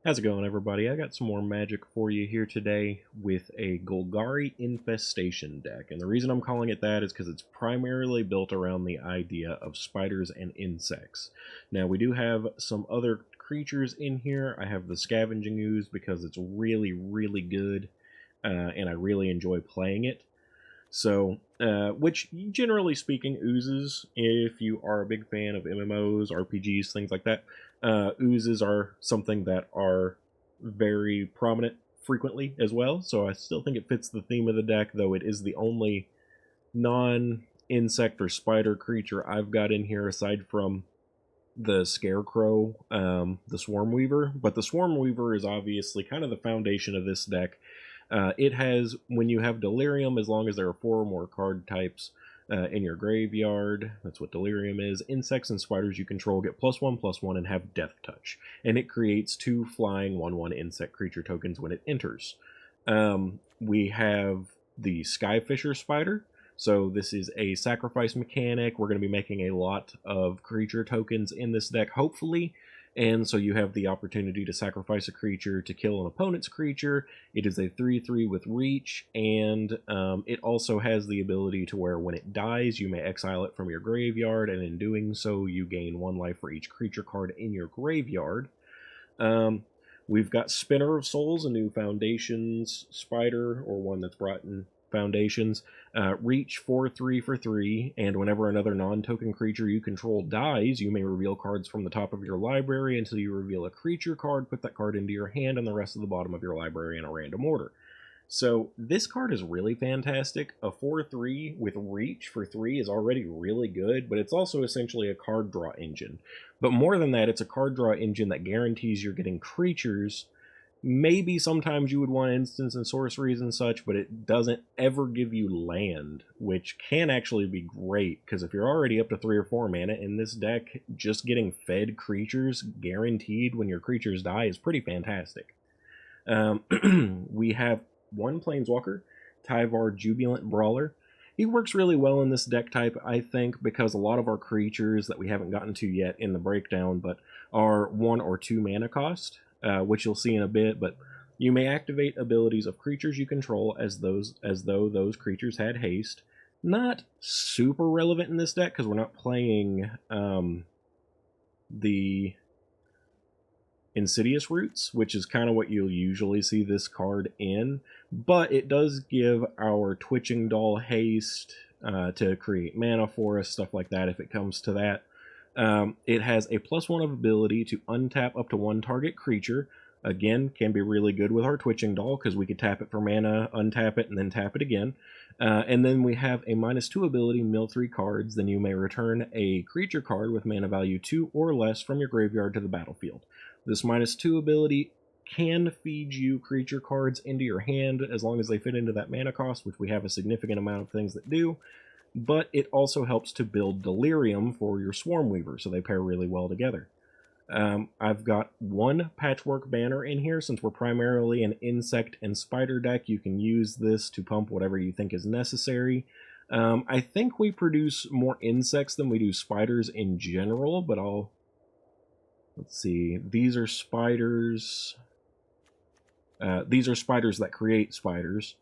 How's it going, everybody? I got some more magic for you here today with a Golgari Infestation deck. And the reason I'm calling it that is because it's primarily built around the idea of spiders and insects. Now, we do have some other creatures in here. I have the Scavenging Ooze because it's really, really good, and I really enjoy playing it. So, which generally speaking, oozes, if you are a big fan of MMOs, RPGs, things like that, oozes are something that are very prominent frequently as well. So I still think it fits the theme of the deck, though it is the only non-insect or spider creature I've got in here aside from the Scarecrow, the Swarm Weaver. But the Swarm Weaver is obviously kind of the foundation of this deck. It has, when you have Delirium, as long as there are 4 or more card types in your graveyard, that's what Delirium is, insects and spiders you control get +1/+1 and have Death Touch. And it creates 2 flying 1/1 insect creature tokens when it enters. We have the Skyfisher Spider. So this is a sacrifice mechanic. We're going to be making a lot of creature tokens in this deck, hopefully. And so you have the opportunity to sacrifice a creature to kill an opponent's creature. It is a 3/3 with reach, and it also has the ability to where when it dies, you may exile it from your graveyard, and in doing so, you gain 1 life for each creature card in your graveyard. We've got Spinner of Souls, a new Foundations spider, or one that's brought in Foundations. Reach 4/3 for 3, and whenever another non-token creature you control dies, you may reveal cards from the top of your library until you reveal a creature card, put that card into your hand, and the rest of the bottom of your library in a random order. So this card is really fantastic. A 4/3 with reach for 3 is already really good, but it's also essentially a card draw engine. But more than that, it's a card draw engine that guarantees you're getting creatures. Maybe sometimes you would want instants and sorceries and such, but it doesn't ever give you land, which can actually be great, because if you're already up to 3 or 4 mana in this deck, just getting fed creatures guaranteed when your creatures die is pretty fantastic. We have 1 Planeswalker, Tyvar Jubilant Brawler. He works really well in this deck type, I think, because a lot of our creatures that we haven't gotten to yet in the breakdown, but are 1 or 2 mana cost. Which you'll see in a bit, but you may activate abilities of creatures you control as though those creatures had haste. Not super relevant in this deck because we're not playing the Insidious Roots, which is kind of what you'll usually see this card in, but it does give our Twitching Doll haste to create mana for us, stuff like that if it comes to that. It has a +1 of ability to untap up to 1 target creature. Again, can be really good with our Twitching Doll because we could tap it for mana, untap it, and then tap it again. And then we have a -2 ability, mill 3 cards. Then you may return a creature card with mana value 2 or less from your graveyard to the battlefield. This -2 ability can feed you creature cards into your hand as long as they fit into that mana cost, which we have a significant amount of things that do. But it also helps to build Delirium for your Swarm Weaver, so they pair really well together. I've got 1 Patchwork Banner in here. Since we're primarily an insect and spider deck, you can use this to pump whatever you think is necessary. I think we produce more insects than we do spiders in general, but let's see. These are spiders. These are spiders that create spiders.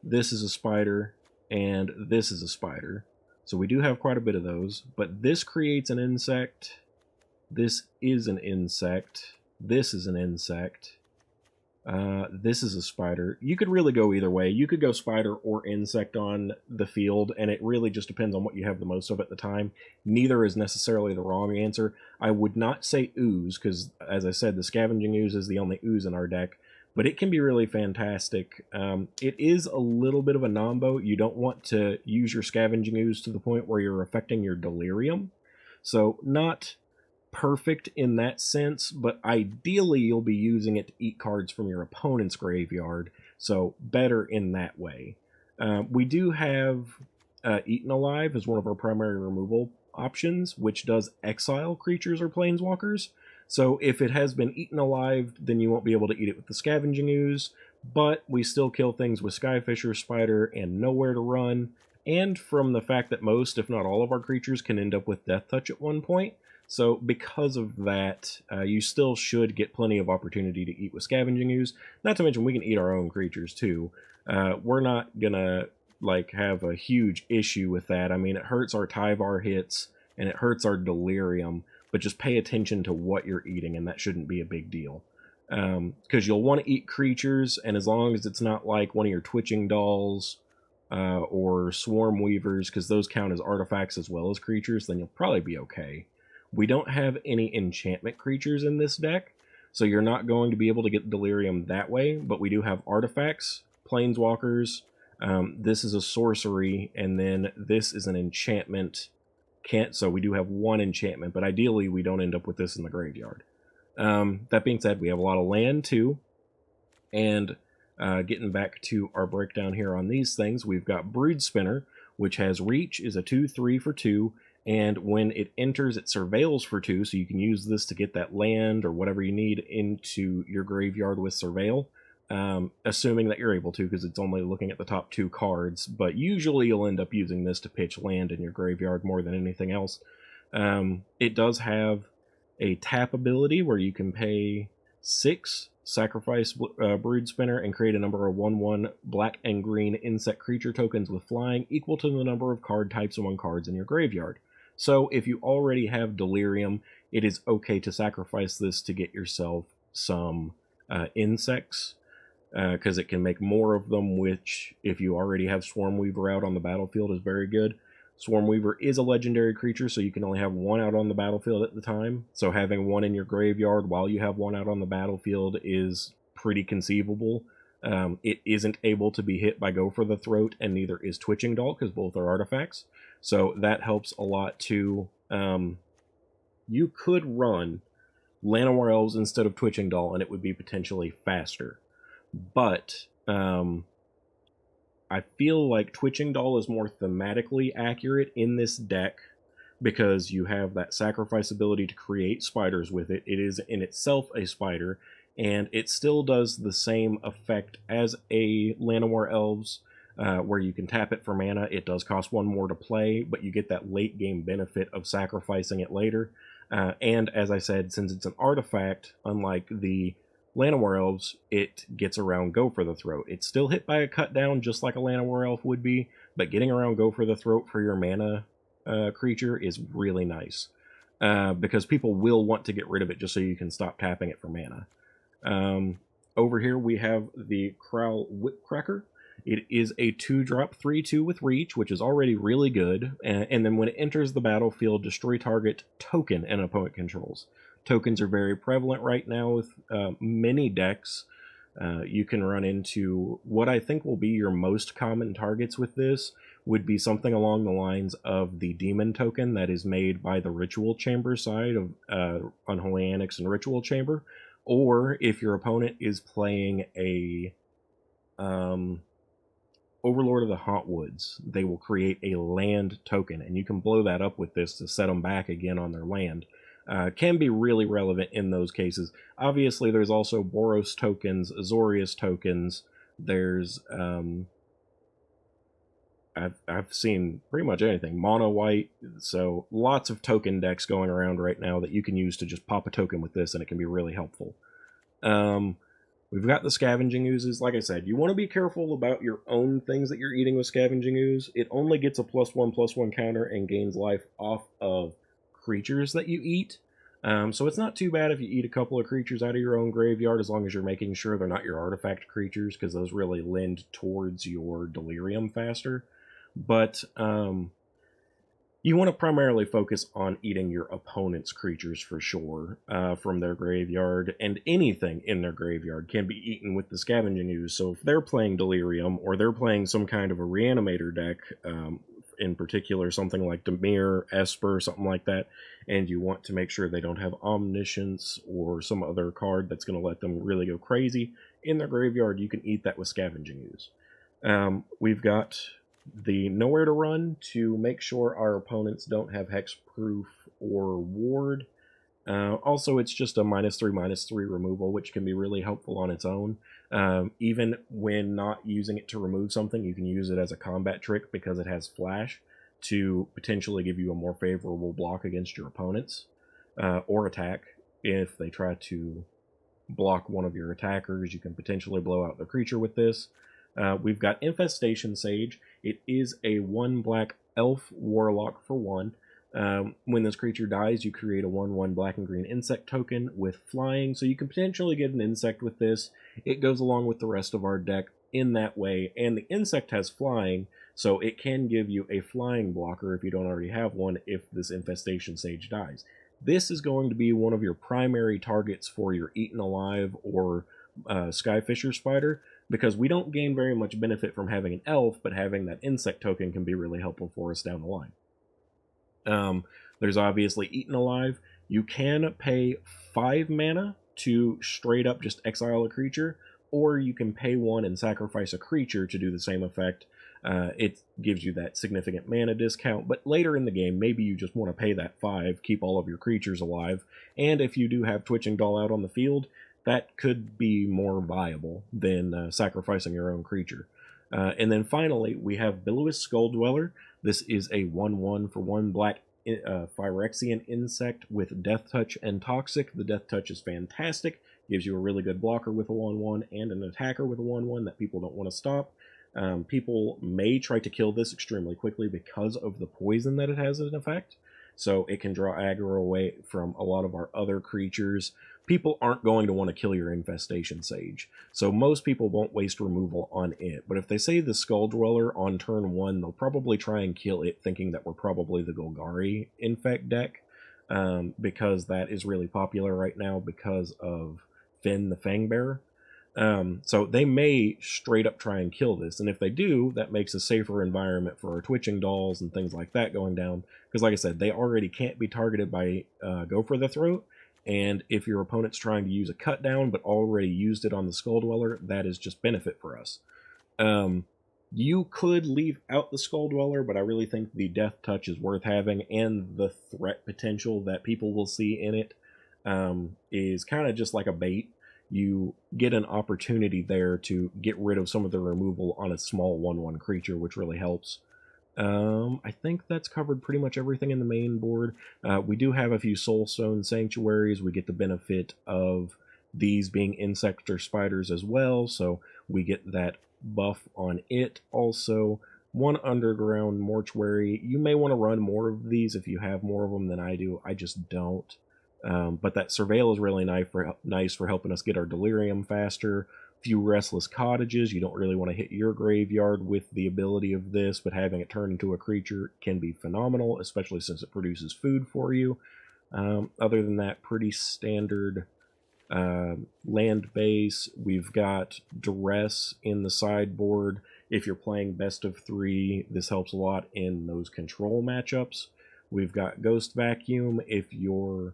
This is a spider. And this is a spider. So we do have quite a bit of those. But this creates an insect. This is an insect. This is an insect. This is a spider. You could really go either way. You could go spider or insect on the field, and it really just depends on what you have the most of at the time. Neither is necessarily the wrong answer. I would not say ooze, because as I said, the Scavenging Ooze is the only ooze in our deck. But it can be really fantastic. It is a little bit of a nombo. You don't want to use your Scavenging Ooze to the point where you're affecting your Delirium. So not perfect in that sense, but ideally you'll be using it to eat cards from your opponent's graveyard. So better in that way. We do have Eaten Alive as one of our primary removal options, which does exile creatures or planeswalkers. So if it has been eaten alive, then you won't be able to eat it with the Scavenging Ooze, but we still kill things with Skyfisher, Spider, and Nowhere to Run, and from the fact that most, if not all of our creatures can end up with Death Touch at one point, So because of that, you still should get plenty of opportunity to eat with Scavenging Ooze. Not to mention we can eat our own creatures too. We're not gonna like have a huge issue with that. I mean, it hurts our Tyvar hits and it hurts our Delirium, but just pay attention to what you're eating, and that shouldn't be a big deal. Because you'll want to eat creatures, and as long as it's not like one of your Twitching Dolls or Swarm Weavers, because those count as artifacts as well as creatures, then you'll probably be okay. We don't have any enchantment creatures in this deck, so you're not going to be able to get Delirium that way, but we do have artifacts, Planeswalkers, this is a sorcery, and then this is an enchantment. So we do have one enchantment, but ideally we don't end up with this in the graveyard. That being said, we have a lot of land too, and getting back to our breakdown here on these things, we've got Brood Spinner, which has Reach, is a 2/3 for 2, and when it enters, it surveils for 2, so you can use this to get that land or whatever you need into your graveyard with Surveil, assuming that you're able to, because it's only looking at the top 2 cards, but usually you'll end up using this to pitch land in your graveyard more than anything else. It does have a tap ability where you can pay 6, sacrifice Brood Spinner, and create a number of 1/1 black and green insect creature tokens with flying equal to the number of card types among cards in your graveyard. So if you already have Delirium, it is okay to sacrifice this to get yourself some insects, because it can make more of them, which, if you already have Swarm Weaver out on the battlefield, is very good. Swarm Weaver is a legendary creature, so you can only have one out on the battlefield at the time. So having one in your graveyard while you have one out on the battlefield is pretty conceivable. It isn't able to be hit by Go for the Throat, and neither is Twitching Doll, because both are artifacts. So that helps a lot too. You could run Llanowar Elves instead of Twitching Doll, and it would be potentially faster. But I feel like Twitching Doll is more thematically accurate in this deck, because you have that sacrifice ability to create spiders with it. It is in itself a spider, and it still does the same effect as a Llanowar Elves, where you can tap it for mana. It does cost 1 more to play, but you get that late game benefit of sacrificing it later. And as I said, since it's an artifact, unlike the Llanowar Elves, it gets around Go for the Throat. It's still hit by a cut down just like a Llanowar Elf would be, but getting around Go for the Throat for your mana creature is really nice, because people will want to get rid of it just so you can stop tapping it for mana. Over here we have the Crowl Whipcracker. It is a 2-drop 3/2 with Reach, which is already really good, and then when it enters the battlefield, destroy target token an opponent controls. Tokens are very prevalent right now with many decks. You can run into what I think will be your most common targets with this would be something along the lines of the Demon token that is made by the Ritual Chamber side of Unholy Annex and Ritual Chamber, or if your opponent is playing a Overlord of the Hauntwoods, they will create a land token, and you can blow that up with this to set them back again on their land. Can be really relevant in those cases. Obviously, there's also Boros tokens, Azorius tokens. There's I've seen pretty much anything. Mono white, so lots of token decks going around right now that you can use to just pop a token with this, and it can be really helpful. We've got the Scavenging Oozes. Like I said, you want to be careful about your own things that you're eating with Scavenging Ooze. It only gets a +1/+1 counter and gains life off of creatures that you eat. So it's not too bad if you eat a couple of creatures out of your own graveyard, as long as you're making sure they're not your artifact creatures, because those really lend towards your Delirium faster. But you want to primarily focus on eating your opponent's creatures for sure, from their graveyard, and anything in their graveyard can be eaten with the Scavenging Ooze. So if they're playing Delirium, or they're playing some kind of a Reanimator deck, in particular something like Dimir, Esper, something like that, and you want to make sure they don't have Omniscience or some other card that's going to let them really go crazy in their graveyard, you can eat that with Scavenging Ooze. We've got the Nowhere to Run to make sure our opponents don't have Hexproof or Ward. Also, it's just a -3/-3 removal, which can be really helpful on its own. Even when not using it to remove something, you can use it as a combat trick because it has Flash to potentially give you a more favorable block against your opponents. or attack. If they try to block one of your attackers, you can potentially blow out the creature with this. We've got Infestation Sage. It is a 1 black elf warlock for 1. When this creature dies, you create a 1/1 black and green insect token with flying, so you can potentially get an insect with this. It goes along with the rest of our deck in that way, and the insect has flying, so it can give you a flying blocker if you don't already have one if this Infestation Sage dies. This is going to be one of your primary targets for your Eaten Alive or Skyfisher Spider, because we don't gain very much benefit from having an elf, but having that insect token can be really helpful for us down the line. There's obviously Eaten Alive. You can pay 5 mana to straight up just exile a creature, or you can pay 1 and sacrifice a creature to do the same effect. It gives you that significant mana discount, but later in the game, maybe you just want to pay that 5, keep all of your creatures alive, and if you do have Twitching Doll out on the field, that could be more viable than sacrificing your own creature. And then finally, we have Billows Skull Dweller. This is a 1/1 for 1 black Phyrexian insect with Death Touch and Toxic. The Death Touch is fantastic, gives you a really good blocker with a 1/1 and an attacker with a 1/1 that people don't want to stop. People may try to kill this extremely quickly because of the poison that it has as an effect, so it can draw aggro away from a lot of our other creatures. People aren't going to want to kill your Infestation Sage, so most people won't waste removal on it. But if they say the Skull Dweller on turn 1, they'll probably try and kill it, thinking that we're probably the Golgari Infect deck, because that is really popular right now because of Finn the Fangbearer. So they may straight up try and kill this, and if they do, that makes a safer environment for our Twitching Dolls and things like that going down, because like I said, they already can't be targeted by Go for the Throat, and if your opponent's trying to use a cut down but already used it on the Skull Dweller, that is just benefit for us. You could leave out the Skull Dweller, but I really think the Death Touch is worth having, and the threat potential that people will see in it is kind of just like a bait. You get an opportunity there to get rid of some of the removal on a small 1/1 creature, which really helps. I think that's covered pretty much everything in the main board. We do have a few Soulstone Sanctuaries. We get the benefit of these being insect or spiders as well, so we get that buff on it. Also, 1 Underground Mortuary. You may want to run more of these if you have more of them than I do. I just don't. But that Surveil is really nice for helping us get our Delirium faster. Few Restless Cottages. You don't really want to hit your graveyard with the ability of this, but having it turn into a creature can be phenomenal, especially since it produces food for you. Other than that, pretty standard land base. We've got Duress in the sideboard. If you're playing best of 3, this helps a lot in those control matchups. We've got Ghost Vacuum if your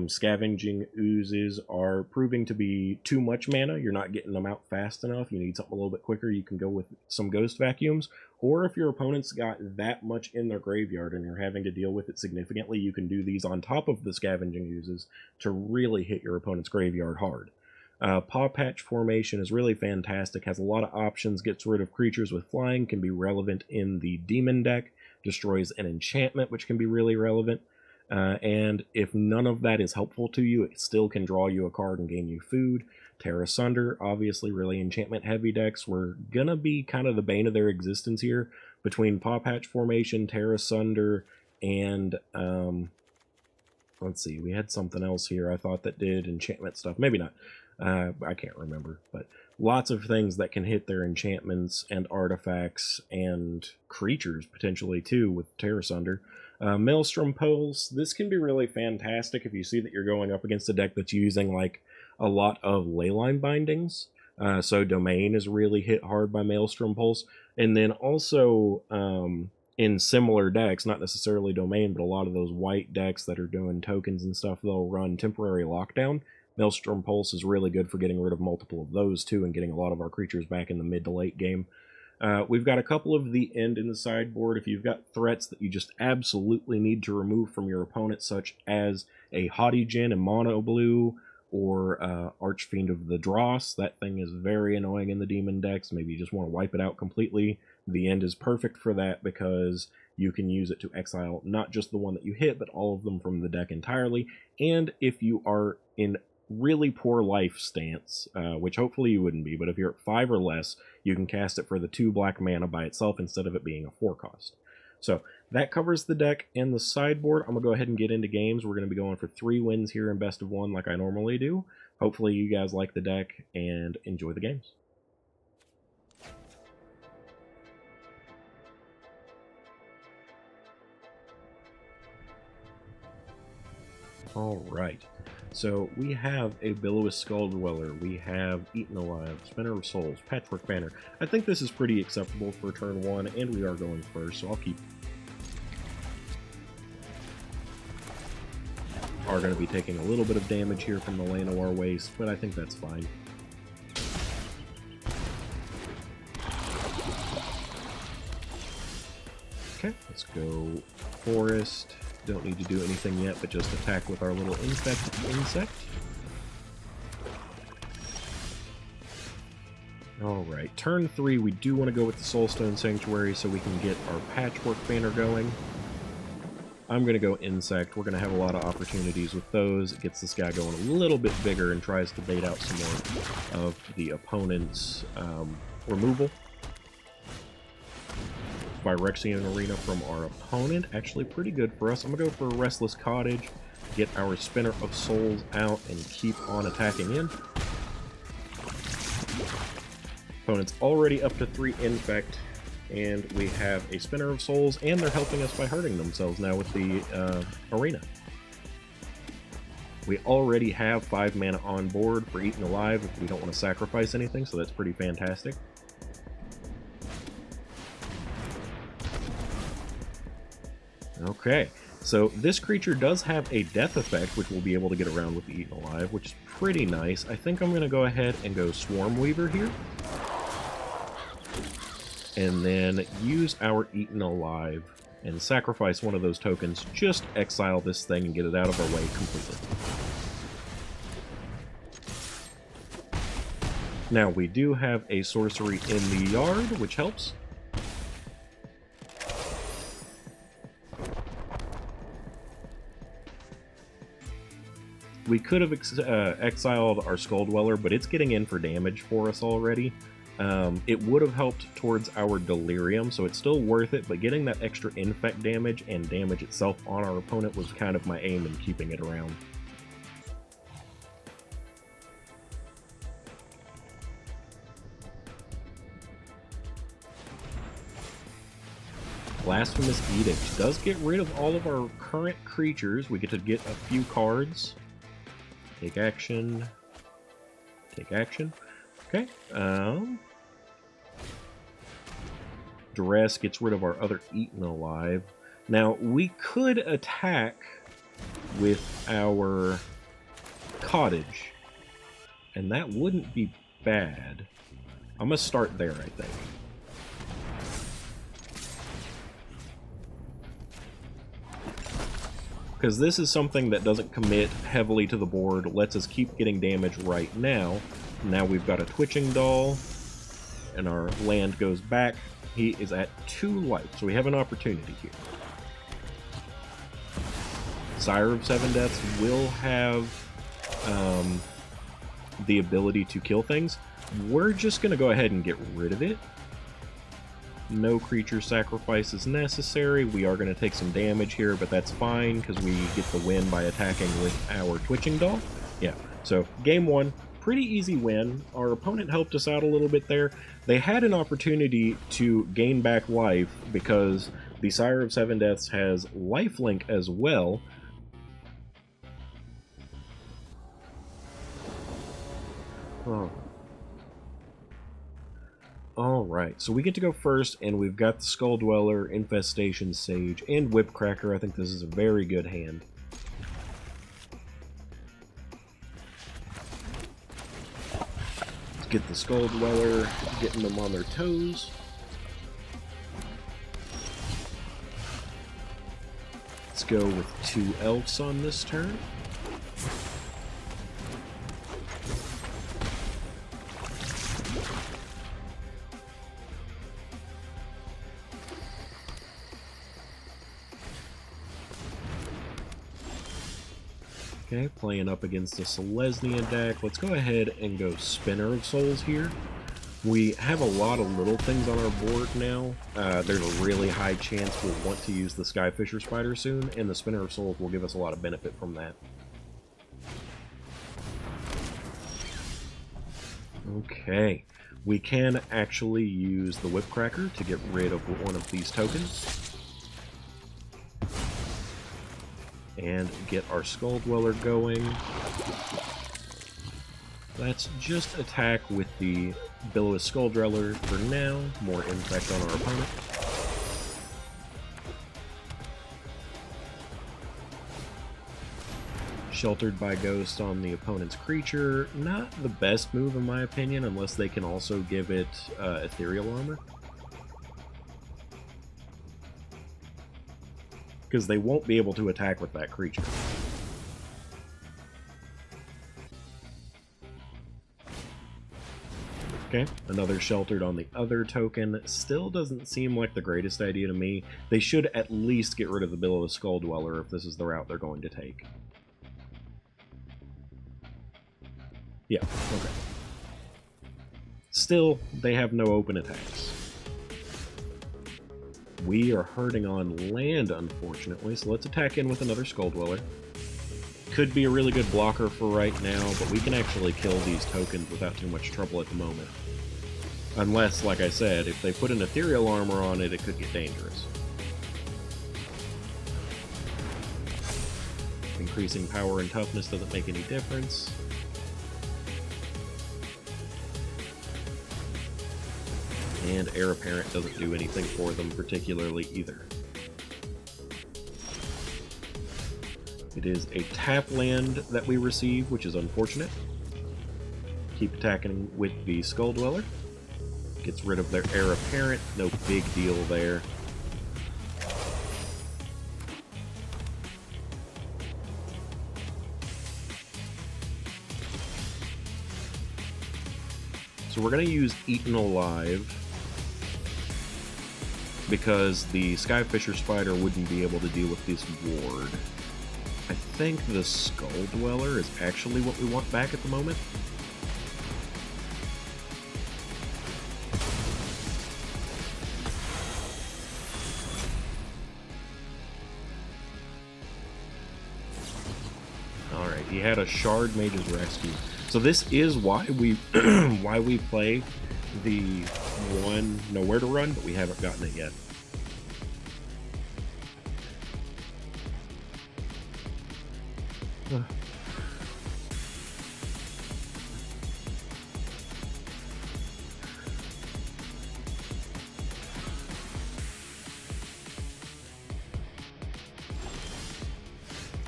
Scavenging Oozes are proving to be too much mana, you're not getting them out fast enough, you need something a little bit quicker, you can go with some Ghost Vacuums. Or if your opponent's got that much in their graveyard and you're having to deal with it significantly, you can do these on top of the Scavenging Oozes to really hit your opponent's graveyard hard. Paw Patch Formation is really fantastic, has a lot of options, gets rid of creatures with flying, can be relevant in the Demon deck, destroys an enchantment, which can be really relevant. And if none of that is helpful to you, it still can draw you a card and gain you food. Terra Sunder, obviously really enchantment heavy decks. We're gonna be kind of the bane of their existence here between Paw Patch Formation, Terra Sunder, and let's see, we had something else here I thought that did enchantment stuff. Maybe not. I can't remember, but lots of things that can hit their enchantments and artifacts and creatures potentially too with Terra Sunder. Maelstrom Pulse, this can be really fantastic if you see that you're going up against a deck that's using like a lot of Leyline bindings. So Domain is really hit hard by Maelstrom Pulse. And then also in similar decks, not necessarily Domain, but a lot of those white decks that are doing tokens and stuff, they'll run Temporary Lockdown. Maelstrom Pulse is really good for getting rid of multiple of those too and getting a lot of our creatures back in the mid to late game. We've got a couple of the end in the sideboard. If you've got threats that you just absolutely need to remove from your opponent, such as a Haughty Djinn in mono blue, or Archfiend of the Dross, that thing is very annoying in the demon decks. Maybe you just want to wipe it out completely. The end is perfect for that because you can use it to exile not just the one that you hit, but all of them from the deck entirely. And if you are in really poor life stance, which hopefully you wouldn't be, but if you're at 5 or less, you can cast it for the 2 black mana by itself instead of it being a 4 cost. So that covers the deck and the sideboard. I'm going to go ahead and get into games. We're going to be going for 3 wins here in best of 1 like I normally do. Hopefully you guys like the deck and enjoy the games. Alright, so we have a Billowy Skull Dweller, we have Eaten Alive, Spinner of Souls, Patchwork Banner. I think this is pretty acceptable for turn 1, and we are going first, so I'll keep. Are going to be taking a little bit of damage here from the Llanowar Waste, but I think that's fine. Okay, let's go Forest. Don't need to do anything yet, but just attack with our little insect. Alright, turn 3, we do want to go with the Soulstone Sanctuary so we can get our Patchwork Banner going. I'm going to go Insect. We're going to have a lot of opportunities with those. It gets this guy going a little bit bigger and tries to bait out some more of the opponent's removal. Phyrexian Arena from our opponent. Actually pretty good for us. I'm going to go for Restless Cottage, get our Spinner of Souls out, and keep on attacking in. Opponent's already up to 3 Infect, and we have a Spinner of Souls, and they're helping us by hurting themselves now with the Arena. We already have 5 mana on board for Eaten Alive if we don't want to sacrifice anything, so that's pretty fantastic. Okay, so this creature does have a death effect, which we'll be able to get around with the Eaten Alive, which is pretty nice. I think I'm going to go ahead and go Swarm Weaver here. And then use our Eaten Alive and sacrifice one of those tokens. Just exile this thing and get it out of our way completely. Now, we do have a sorcery in the yard, which helps. We could have exiled our Skull Dweller, but it's getting in for damage for us already. It would have helped towards our Delirium, so it's still worth it, but getting that extra infect damage and damage itself on our opponent was kind of my aim in keeping it around. Blasphemous Edict does get rid of all of our current creatures. We get to get a few cards. Take action. Take action. Okay. Duress gets rid of our other Eaten Alive. Now, we could attack with our Cottage, and that wouldn't be bad. I'm going to start there, I think. Because this is something that doesn't commit heavily to the board, lets us keep getting damage right now. Now we've got a Twitching Doll, and our land goes back. He is at 2 life, so we have an opportunity here. Sire of Seven Deaths will have the ability to kill things. We're just going to go ahead and get rid of it. No creature sacrifice is necessary. We are going to take some damage here, but that's fine because we get the win by attacking with our Twitching Doll. Yeah, so game 1, pretty easy win. Our opponent helped us out a little bit there. They had an opportunity to gain back life because the Sire of Seven Deaths has lifelink as well. Oh. Alright, so we get to go first, and we've got the Skull Dweller, Infestation, Sage, and Whipcracker. I think this is a very good hand. Let's get the Skull Dweller, getting them on their toes. Let's go with 2 Elves on this turn. Okay, playing up against the Selesnya deck. Let's go ahead and go Spinner of Souls here. We have a lot of little things on our board now. There's a really high chance we'll want to use the Skyfisher Spider soon, and the Spinner of Souls will give us a lot of benefit from that. Okay, we can actually use the Whipcracker to get rid of one of these tokens. And get our Skull Dweller going. Let's just attack with the Billows Skull Dweller for now. More impact on our opponent. Sheltered by Ghost on the opponent's creature. Not the best move in my opinion, unless they can also give it Ethereal Armor. Because they won't be able to attack with that creature. Okay, another sheltered on the other token. Still doesn't seem like the greatest idea to me. They should at least get rid of the Billows Skull Dweller if this is the route they're going to take. Yeah, okay. Still, they have no open attacks. We are hurting on land, unfortunately, so let's attack in with another Skull Dweller. Could be a really good blocker for right now, but we can actually kill these tokens without too much trouble at the moment. Unless, like I said, if they put an Ethereal Armor on it, it could get dangerous. Increasing power and toughness doesn't make any difference. And Heir Apparent doesn't do anything for them particularly either. It is a tap land that we receive, which is unfortunate. Keep attacking with the Skull Dweller. Gets rid of their Heir Apparent, no big deal there. So we're going to use Eaten Alive, because the Skyfisher Spider wouldn't be able to deal with this ward. I think the Skull Dweller is actually what we want back at the moment. Alright, he had a Shard Mage's Rescue. So this is why we why we play the one Nowhere to Run, but we haven't gotten it yet.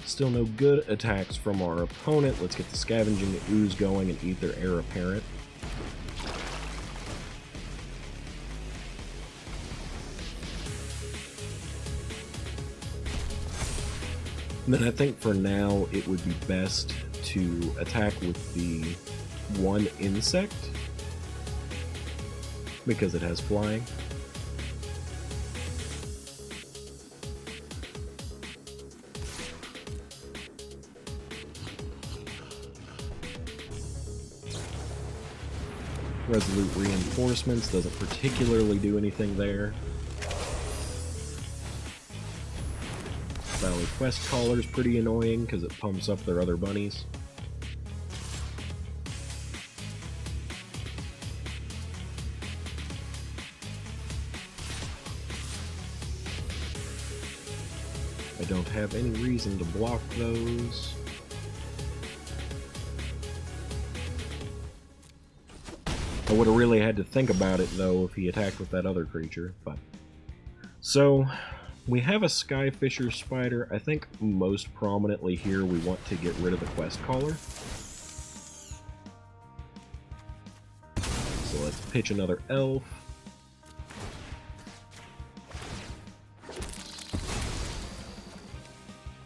Still no good attacks from our opponent. Let's get the Scavenging Ooze going and eat their Heir Apparent. And then I think for now it would be best to attack with the one insect, because it has flying. Resolute Reinforcements doesn't particularly do anything there. Valley Quest Caller's pretty annoying because it pumps up their other bunnies. I don't have any reason to block those. I would have really had to think about it, though, if he attacked with that other creature, but... So, we have a Skyfisher Spider. I think most prominently here we want to get rid of the Quest Caller. So let's pitch another Elf.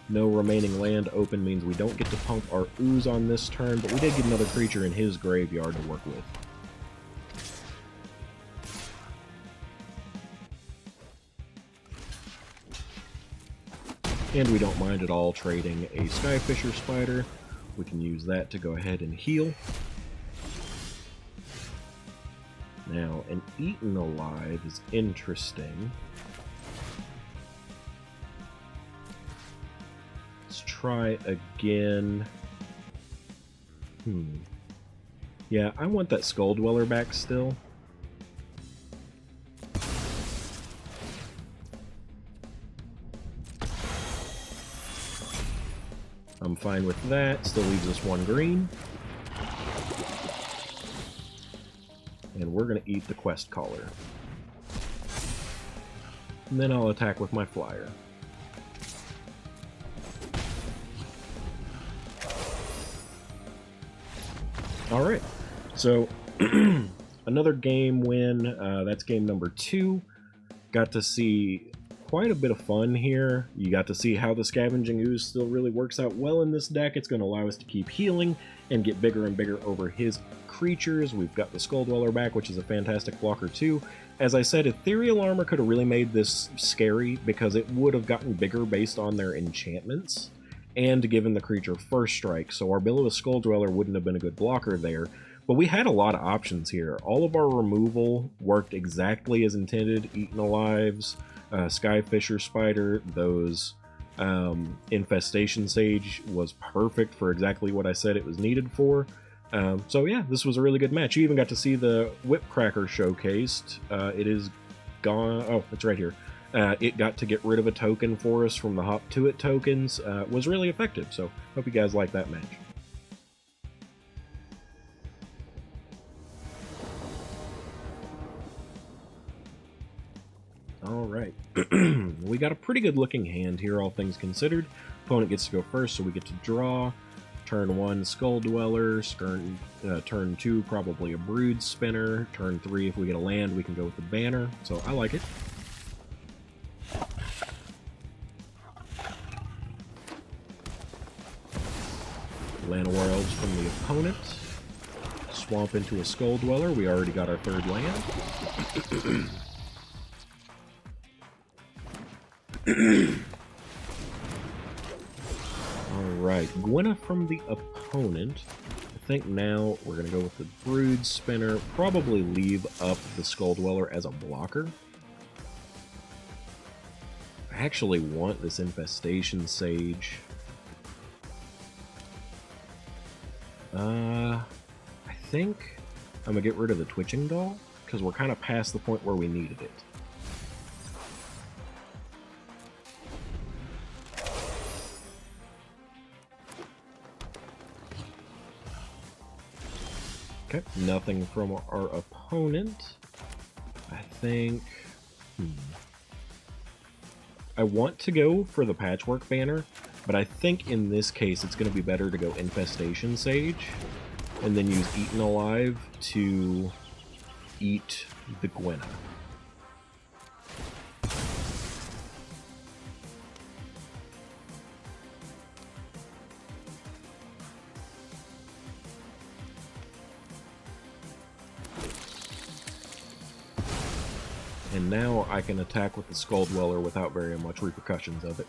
No remaining land open means we don't get to pump our Ooze on this turn, but we did get another creature in his graveyard to work with. And we don't mind at all trading a Skyfisher Spider. We can use that to go ahead and heal. Now, an Eaten Alive is interesting. Let's try again. Yeah, I want that Skull Dweller back still. I'm fine with that. Still leaves us 1 green. And we're going to eat the Quest Caller. And then I'll attack with my Flyer. Alright, so another game win. That's game number 2. Got to see quite a bit of fun here. You got to see how the Scavenging Ooze still really works out well in this deck. It's going to allow us to keep healing and get bigger and bigger over his creatures. We've got the Skull Dweller back, which is a fantastic blocker too. As I said, Ethereal Armor could have really made this scary because it would have gotten bigger based on their enchantments and given the creature first strike, so our Billow Skull Dweller wouldn't have been a good blocker there. But we had a lot of options here. All of our removal worked exactly as intended. Eaten Alives, Skyfisher Spider, those Infestation Sage was perfect for exactly what I said it was needed for. So yeah, this was a really good match. You even got to see the Whip Cracker showcased. It is gone. Oh, it's right here. It got to get rid of a token for us from the Hop to It tokens. Was really effective, so hope you guys like that match. Alright, we got a pretty good looking hand here, all things considered. Opponent gets to go first, so we get to draw. Turn 1, Skull Dweller. Turn 2, probably a Brood Spinner. Turn 3, if we get a land, we can go with the Banner, so I like it. Llanowar Elves from the opponent. Swamp into a Skull Dweller. We already got our 3rd land. Alright, Gwenna from the opponent. I think now we're going to go with the Brood Spinner. Probably leave up the Skull Dweller as a blocker. I actually want this Infestation Sage. I think I'm going to get rid of the Twitching Doll, because we're kind of past the point where we needed it. Okay, nothing from our opponent. I think... I want to go for the Patchwork Banner, but I think in this case it's going to be better to go Infestation Sage, and then use Eaten Alive to eat the Gwenna. And now I can attack with the Skull Dweller without very much repercussions of it.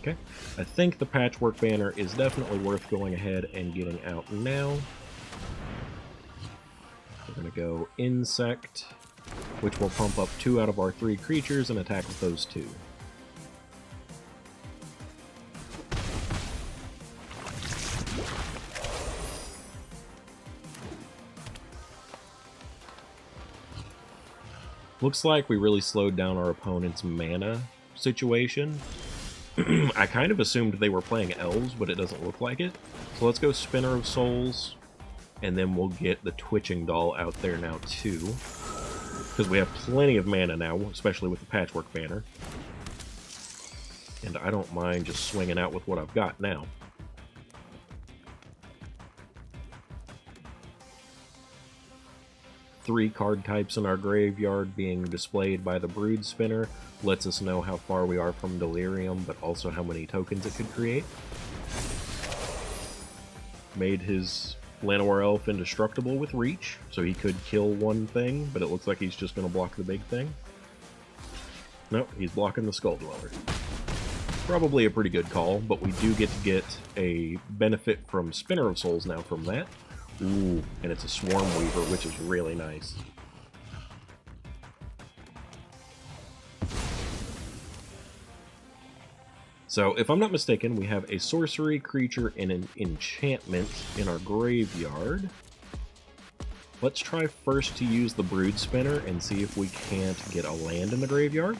Okay, I think the Patchwork Banner is definitely worth going ahead and getting out now. We're going to go Insect, which will pump up 2 out of our 3 creatures and attack with those 2. Looks like we really slowed down our opponent's mana situation. I kind of assumed they were playing elves, but it doesn't look like it. So let's go Spinner of Souls, and then we'll get the Twitching Doll out there now too. Because we have plenty of mana now, especially with the Patchwork Banner. And I don't mind just swinging out with what I've got now. Three card types in our graveyard being displayed by the Brood Spinner lets us know how far we are from Delirium, but also how many tokens it could create. Made his Llanowar Elf indestructible with reach, so he could kill one thing, but it looks like he's just going to block the big thing. Nope, he's blocking the Skull Dweller. Probably a pretty good call, but we do get to get a benefit from Spinner of Souls now from that. Ooh, and it's a Swarm Weaver, which is really nice. So, if I'm not mistaken, we have a sorcery, creature, and an enchantment in our graveyard. Let's try first to use the Brood Spinner and see if we can't get a land in the graveyard.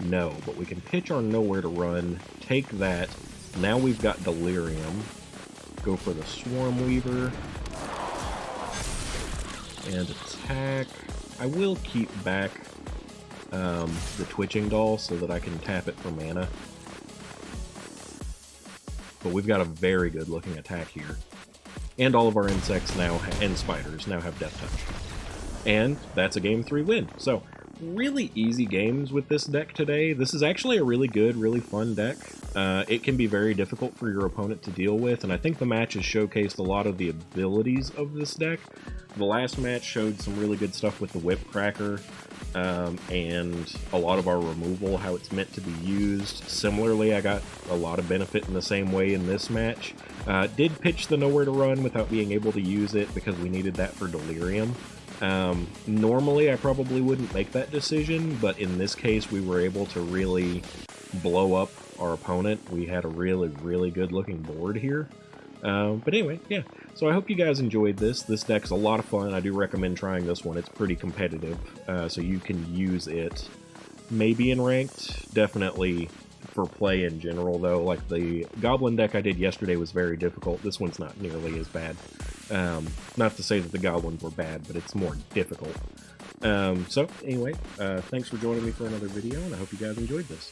No, but we can pitch our Nowhere to Run, take that. Now we've got Delirium. Go for the Swarm Weaver. And attack. I will keep back the Twitching Doll so that I can tap it for mana. But we've got a very good looking attack here. And all of our insects now, and spiders, now have Death Touch. And that's a Game 3 win. So, really easy games with this deck today. This is actually a really good, really fun deck. It can be very difficult for your opponent to deal with, and I think the match has showcased a lot of the abilities of this deck. The last match showed some really good stuff with the Whip Cracker, and a lot of our removal, how it's meant to be used. Similarly, I got a lot of benefit in the same way in this match. Did pitch the Nowhere to Run without being able to use it because we needed that for Delirium. Normally, I probably wouldn't make that decision, but in this case, we were able to really blow up our opponent. We had a really, really good looking board here. But anyway, yeah. So I hope you guys enjoyed this. This deck's a lot of fun. I do recommend trying this one. It's pretty competitive, so you can use it maybe in ranked. Definitely for play in general, though. Like the Goblin deck I did yesterday was very difficult. This one's not nearly as bad. Not to say that the Goblins were bad, but it's more difficult. So anyway, thanks for joining me for another video, and I hope you guys enjoyed this.